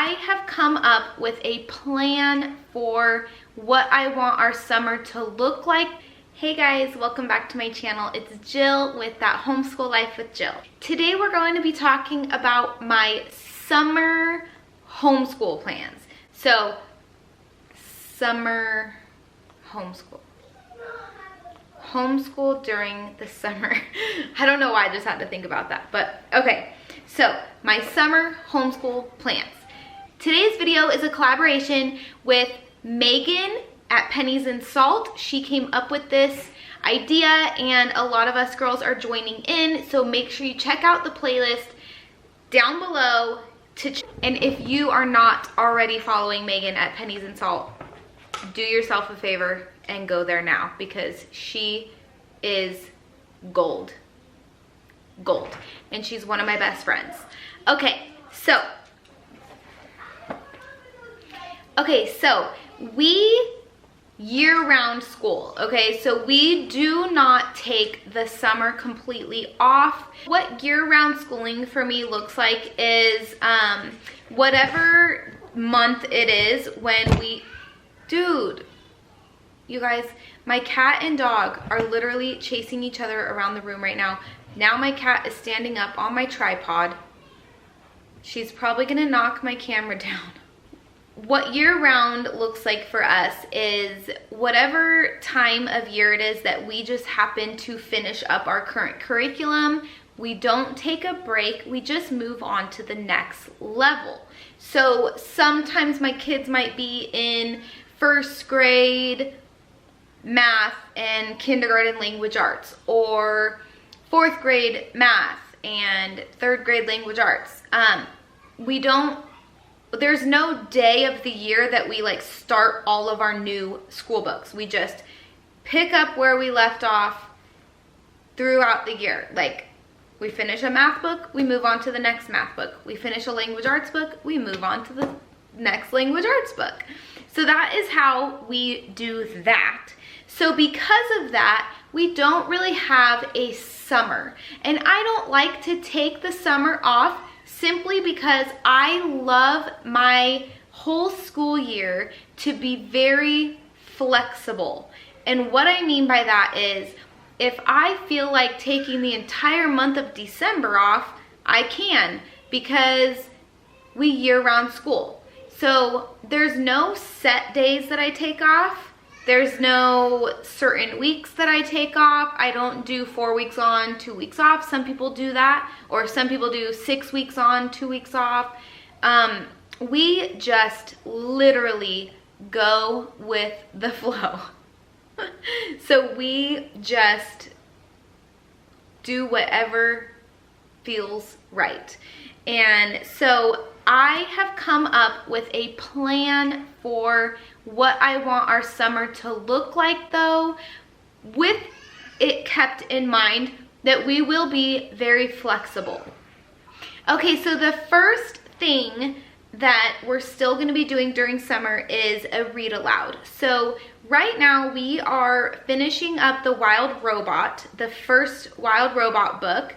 I have come up with a plan for what I want our summer to look like. Hey guys, welcome back to my channel. It's Jill with That Homeschool Life with Jill. Today we're going to be talking about my summer homeschool plans. So, summer homeschool. Homeschool during the summer. I don't know why I just had to think about that, but okay. So, my summer homeschool plans. Today's video is a collaboration with Megan at Pennies and Salt. She came up with this idea and a lot of us girls are joining in, so make sure you check out the playlist down below. And if you are not already following Megan at Pennies and Salt, do yourself a favor and go there now because she is gold. Gold. And she's one of my best friends. Okay, so we year-round school, okay? So we do not take the summer completely off. What year-round schooling for me looks like is whatever month it is when we, dude, you guys, my cat and dog are literally chasing each other around the room right now. Now my cat is standing up on my tripod. She's probably gonna knock my camera down. What year-round looks like for us is whatever time of year it is that we just happen to finish up our current curriculum. We don't take a break, we just move on to the next level. So sometimes my kids might be in first grade math and kindergarten language arts, or fourth grade math and third grade language arts. There's no day of the year that we like start all of our new school books. We just pick up where we left off throughout the year. Like, we finish a math book, we move on to the next math book. We finish a language arts book, we move on to the next language arts book. So that is how we do that. So because of that, we don't really have a summer. And I don't like to take the summer off simply because I love my whole school year to be very flexible. And what I mean by that is, if I feel like taking the entire month of December off, I can, because we year-round school. So there's no set days that I take off. There's no certain weeks that I take off. I don't do 4 weeks on, 2 weeks off. Some people do that, or some people do 6 weeks on, 2 weeks off. We just literally go with the flow. So we just do whatever feels right. And so I have come up with a plan for what I want our summer to look like, though, with it kept in mind that we will be very flexible. Okay, so the first thing that we're still going to be doing during summer is a read aloud. So right now we are finishing up The Wild Robot, the first Wild Robot book.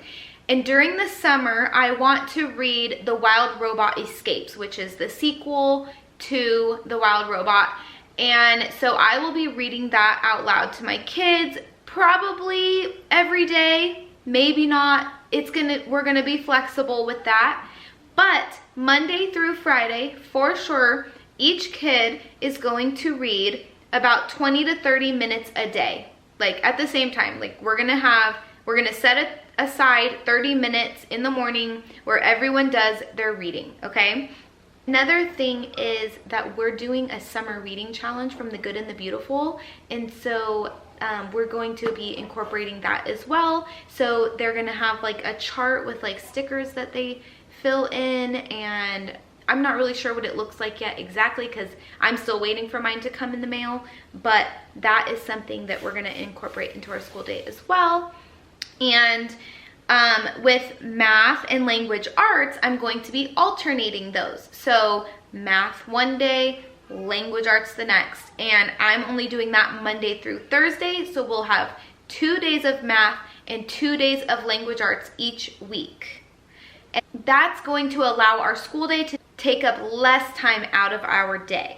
And during the summer, I want to read The Wild Robot Escapes, which is the sequel to The Wild Robot. And so I will be reading that out loud to my kids probably every day, maybe not. We're gonna be flexible with that. But Monday through Friday, for sure, each kid is going to read about 20 to 30 minutes a day, like at the same time. Like we're gonna set aside 30 minutes in the morning where everyone does their reading, okay? Another thing is that we're doing a summer reading challenge from The Good and the Beautiful, and so we're going to be incorporating that as well. So they're gonna have like a chart with like stickers that they fill in, and I'm not really sure what it looks like yet exactly because I'm still waiting for mine to come in the mail, but that is something that we're gonna incorporate into our school day as well. And with math and language arts, I'm going to be alternating those. So math one day, language arts the next. And I'm only doing that Monday through Thursday. So we'll have 2 days of math and 2 days of language arts each week. And that's going to allow our school day to take up less time out of our day.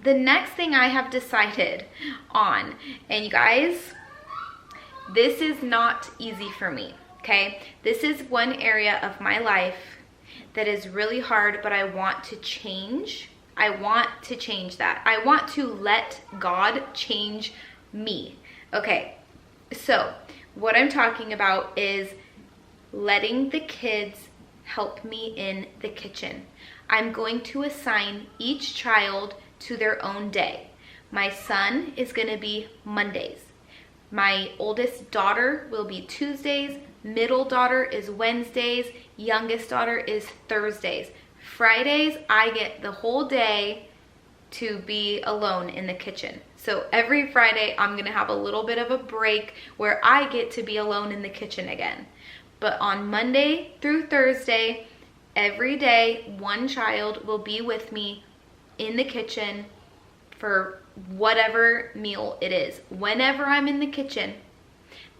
The next thing I have decided on, and you guys, this is not easy for me, okay? This is one area of my life that is really hard, but I want to change. I want to change that. I want to let God change me. Okay, so what I'm talking about is letting the kids help me in the kitchen. I'm going to assign each child to their own day. My son is going to be Mondays. My oldest daughter will be Tuesdays. Middle daughter is Wednesdays. Youngest daughter is Thursdays. Fridays, I get the whole day to be alone in the kitchen. So every Friday, I'm going to have a little bit of a break where I get to be alone in the kitchen again. But on Monday through Thursday, every day, one child will be with me in the kitchen for whatever meal it is. Whenever I'm in the kitchen,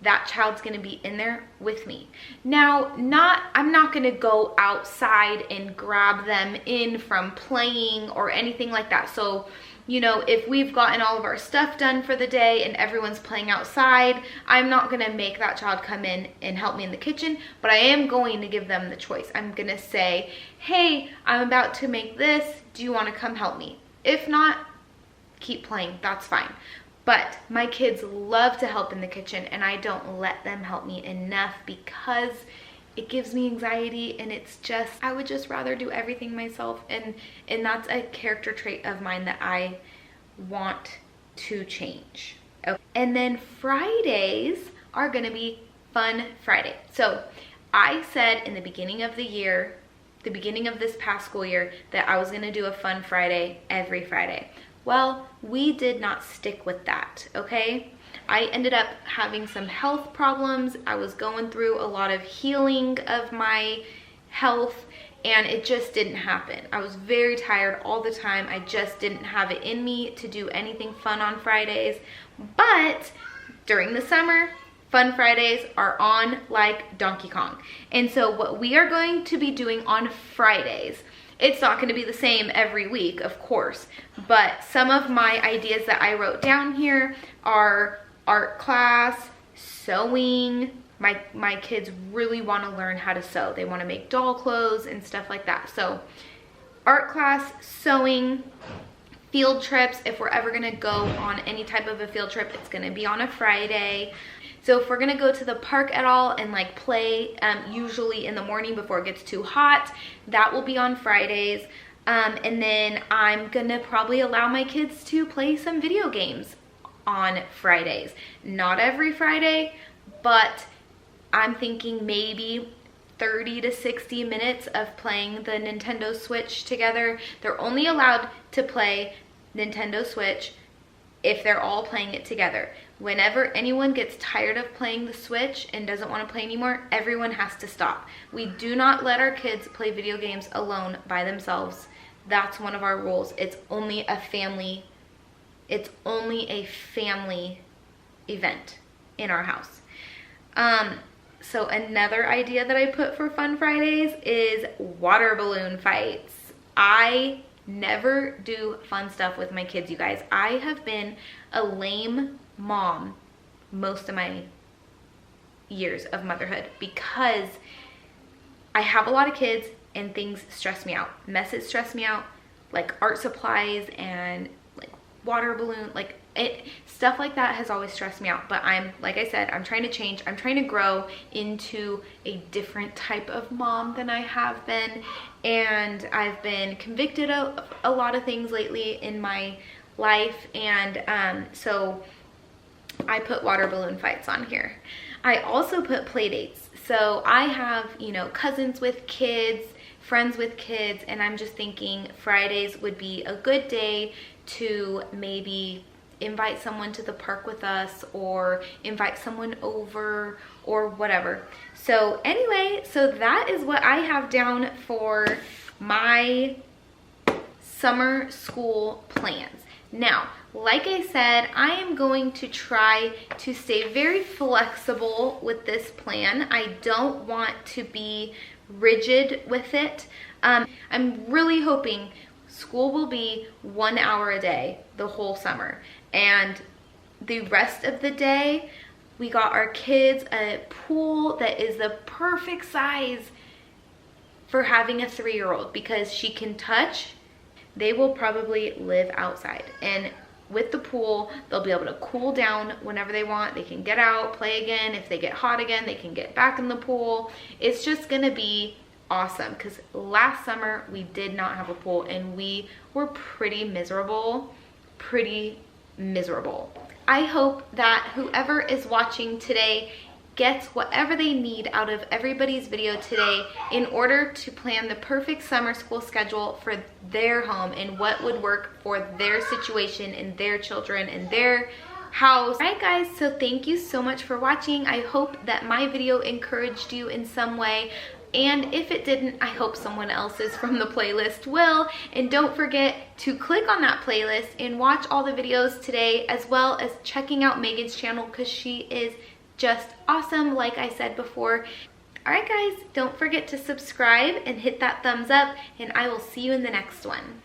that child's gonna be in there with me. Now, I'm not gonna go outside and grab them in from playing or anything like that. So, you know, if we've gotten all of our stuff done for the day and everyone's playing outside, I'm not gonna make that child come in and help me in the kitchen, but I am going to give them the choice. I'm gonna say, hey, I'm about to make this. Do you wanna come help me? If not, keep playing, that's fine. But my kids love to help in the kitchen, and I don't let them help me enough because it gives me anxiety, and it's just, I would just rather do everything myself, and that's a character trait of mine that I want to change. Okay. And then Fridays are gonna be Fun Friday. So I said in the beginning of the year, the beginning of this past school year, that I was gonna do a Fun Friday every Friday. Well, we did not stick with that, okay? I ended up having some health problems. I was going through a lot of healing of my health, and it just didn't happen. I was very tired all the time. I just didn't have it in me to do anything fun on Fridays. But during the summer, Fun Fridays are on like Donkey Kong. And so what we are going to be doing on Fridays, it's not going to be the same every week, of course, but some of my ideas that I wrote down here are art class, sewing. My kids really want to learn how to sew. They want to make doll clothes and stuff like that. So art class, sewing, field trips. If we're ever going to go on any type of a field trip, it's going to be on a Friday. So if we're gonna go to the park at all and like play, usually in the morning before it gets too hot, that will be on Fridays. And then I'm gonna probably allow my kids to play some video games on Fridays. Not every Friday, but I'm thinking maybe 30 to 60 minutes of playing the Nintendo Switch together. They're only allowed to play Nintendo Switch if they're all playing it together. Whenever anyone gets tired of playing the Switch and doesn't want to play anymore, everyone has to stop. We do not let our kids play video games alone by themselves. That's one of our rules. It's only a family event in our house. So another idea that I put for Fun Fridays is water balloon fights. I never do fun stuff with my kids, you guys. I have been a lame mom most of my years of motherhood because I have a lot of kids and things stress me out. Messes stress me out, like art supplies and like water balloon, like stuff like that has always stressed me out. But like I said, I'm trying to change. I'm trying to grow into a different type of mom than I have been. And I've been convicted of a lot of things lately in my life. And so I put water balloon fights on here. I also put play dates. So I have, you know, cousins with kids, friends with kids, and I'm just thinking Fridays would be a good day to maybe invite someone to the park with us or invite someone over or whatever. So anyway, so that is what I have down for my summer school plans. Now, like I said, I am going to try to stay very flexible with this plan. I don't want to be rigid with it. I'm really hoping school will be 1 hour a day the whole summer, and the rest of the day we got our kids a pool that is the perfect size for having a 3-year-old, because she can touch. They will probably live outside, and with the pool they'll be able to cool down whenever they want. They can get out, play again. If they get hot again, they can get back in the pool. It's just gonna be awesome, because last summer we did not have a pool and we were pretty miserable. I hope that whoever is watching today gets whatever they need out of everybody's video today in order to plan the perfect summer school schedule for their home and what would work for their situation and their children and their house. Alright guys, so thank you so much for watching. I hope that my video encouraged you in some way, and if it didn't, I hope someone else's from the playlist will. And don't forget to click on that playlist and watch all the videos today, as well as checking out Megan's channel, because she is just awesome, like I said before. Alright guys, don't forget to subscribe and hit that thumbs up, and I will see you in the next one.